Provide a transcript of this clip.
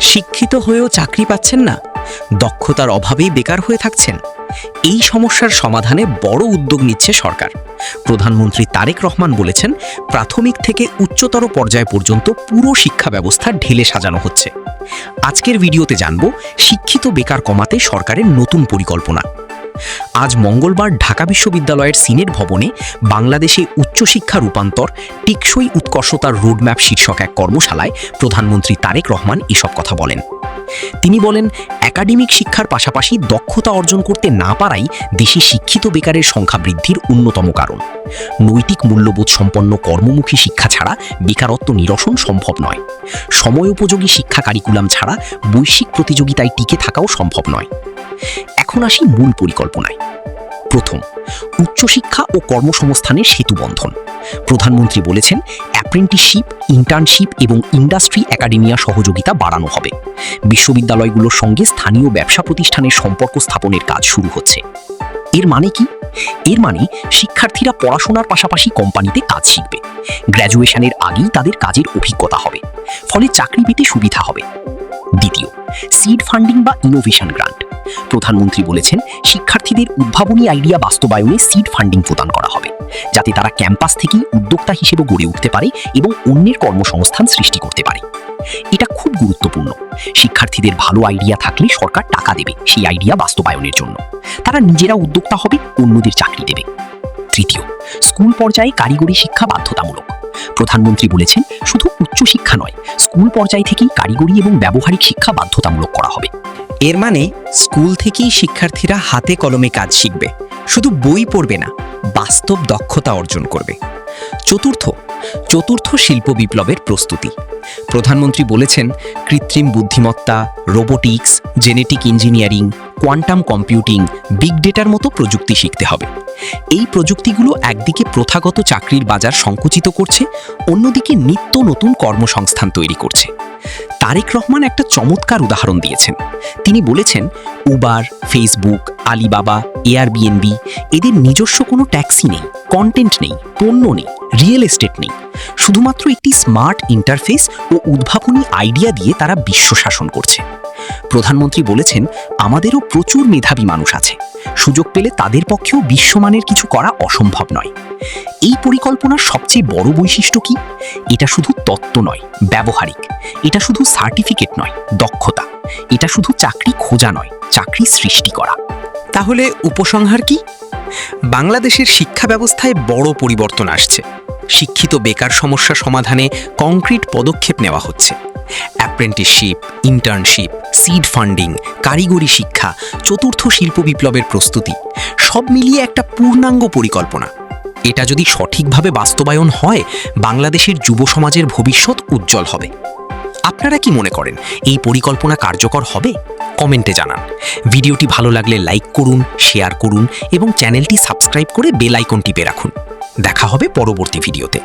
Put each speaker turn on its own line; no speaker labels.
শিক্ষিত হয়েও চাকরি পাচ্ছেন না, দক্ষতার অভাবেই বেকার হয়ে থাকছেন। এই সমস্যার সমাধানে বড় উদ্যোগ নিচ্ছে সরকার। প্রধানমন্ত্রী তারেক রহমান বলেছেন, প্রাথমিক থেকে উচ্চতর পর্যায় পর্যন্ত পুরো শিক্ষা ব্যবস্থা ঢেলে সাজানো হচ্ছে। আজকের ভিডিওতে জানব শিক্ষিত বেকার কমাতে সরকারের নতুন পরিকল্পনা। আজ মঙ্গলবার ঢাকা বিশ্ববিদ্যালয়ের সিনেট ভবনে বাংলাদেশে উচ্চশিক্ষা রূপান্তর টেকসই উৎকর্ষতার রোডম্যাপ শীর্ষক এক কর্মশালায় প্রধানমন্ত্রী তারেক রহমান এসব কথা বলেন। তিনি বলেন, একাডেমিক শিক্ষার পাশাপাশি দক্ষতা অর্জন করতে না পারাই দেশে শিক্ষিত বেকারের সংখ্যা বৃদ্ধির অন্যতম কারণ। নৈতিক মূল্যবোধ সম্পন্ন কর্মমুখী শিক্ষা ছাড়া বেকারত্ব নিরসন সম্ভব নয়। সময়োপযোগী শিক্ষা কারিকুলাম ছাড়া বৈশ্বিক প্রতিযোগিতায় টিকে থাকাও সম্ভব নয়। এখন আসি মূল পরিকল্পনায়। প্রথম, উচ্চশিক্ষা ও কর্মসংস্থানের সেতুবন্ধন। প্রধানমন্ত্রী বলেছেন, অ্যাপ্রেন্টিসশিপ, ইন্টার্নশিপ এবং ইন্ডাস্ট্রি একাডেমিয়া সহযোগিতা বাড়ানো হবে। বিশ্ববিদ্যালয়গুলোর সঙ্গে স্থানীয় ব্যবসা প্রতিষ্ঠানের সম্পর্ক স্থাপনের কাজ শুরু হচ্ছে। এর মানে কি? এর মানে শিক্ষার্থীরা পড়াশোনার পাশাপাশি কোম্পানিতে কাজ শিখবে। গ্র্যাজুয়েশনের আগেই তাদের কাজের অভিজ্ঞতা হবে, ফলে চাকরি পেতে সুবিধা হবে। দ্বিতীয়, সিড ফান্ডিং বা ইনোভেশন গ্রান্ট। প্রধানমন্ত্রী বলেছেন, শিক্ষার্থীদের উদ্ভাবনী আইডিয়া বাস্তবায়নে সিড ফান্ডিং প্রদান করা হবে, যাতে তারা ক্যাম্পাস থেকেই উদ্যোক্তা হিসেবে গড়ে উঠতে পারে এবং অন্যের কর্মসংস্থান সৃষ্টি করতে পারে। এটা খুব গুরুত্বপূর্ণ। শিক্ষার্থীদের ভালো আইডিয়া থাকলে সরকার টাকা দেবে সেই আইডিয়া বাস্তবায়নের জন্য। তারা নিজেরা উদ্যোক্তা হবে, অন্যদের চাকরি দেবে। তৃতীয়, স্কুল পর্যায়ে কারিগরি শিক্ষা বাধ্যতামূলক। প্রধানমন্ত্রী বলেছেন, শুধু উচ্চশিক্ষা নয়, স্কুল পর্যায় থেকেই কারিগরি এবং ব্যবহারিক শিক্ষা বাধ্যতামূলক করা হবে।
এর মানে স্কুল থেকেই শিক্ষার্থীরা হাতে কলমে কাজ শিখবে, শুধু বই পড়বে না, বাস্তব দক্ষতা অর্জন করবে। চতুর্থ শিল্প বিপ্লবের প্রস্তুতি। প্রধানমন্ত্রী বলেছেন, কৃত্রিম বুদ্ধিমত্তা, robotics, genetic engineering, quantum computing, big ডেটার মতো প্রযুক্তি শিখতে হবে। এই প্রযুক্তিগুলো একদিকে প্রথাগত চাকরির বাজার সংকুচিত করছে, অন্যদিকে নিত্য নতুন কর্মসংস্থান তৈরি করছে। তারেক রহমান একটা চমৎকার উদাহরণ দিয়েছেন। তিনি বলেছেন, উবার, ফেসবুক, আলিবাবা, এয়ারবিএনবি এদের নিজস্ব কোনো ট্যাক্সি নেই, কন্টেন্ট নেই, পণ্য নেই, রিয়েল এস্টেট নেই। শুধুমাত্র একটি স্মার্ট ইন্টারফেস ও উদ্ভাবনী আইডিয়া দিয়ে তারা বিশ্ব শাসন করছে। প্রধানমন্ত্রী বলেছেন, আমাদেরও প্রচুর মেধাবী মানুষ আছে, সুযোগ পেলে তাদের পক্ষেও বিশ্বমানের কিছু করা অসম্ভব নয়। এই পরিকল্পনার সবচেয়ে বড় বৈশিষ্ট্য কি? এটা শুধু তত্ত্ব নয়, ব্যবহারিক। এটা শুধু সার্টিফিকেট নয়, দক্ষতা। এটা শুধু চাকরি খোঁজা নয়, চাকরি সৃষ্টি করা।
তাহলে উপসংহার কি? বাংলাদেশের শিক্ষা ব্যবস্থায় বড় পরিবর্তন আসছে। শিক্ষিত বেকার সমস্যা সমাধানে কংক্রিট পদক্ষেপ নেওয়া হচ্ছে। অ্যাপ্রেন্টিসশিপ, ইন্টার্নশিপ, সিড ফান্ডিং, কারিগরি শিক্ষা, চতুর্থ শিল্প বিপ্লবের প্রস্তুতি, সব মিলিয়ে একটা পূর্ণাঙ্গ পরিকল্পনা। এটা যদি সঠিকভাবে বাস্তবায়ন হয়, বাংলাদেশের যুব সমাজের ভবিষ্যৎ উজ্জ্বল হবে। আপনারা কি মনে করেন, এই পরিকল্পনা কার্যকর হবে? কমেন্টে জানান। ভিডিওটি ভালো লাগলে লাইক করুন, শেয়ার করুন এবং চ্যানেলটি সাবস্ক্রাইব করে বেল আইকন টিপে রাখুন। দেখা হবে পরবর্তী ভিডিওতে।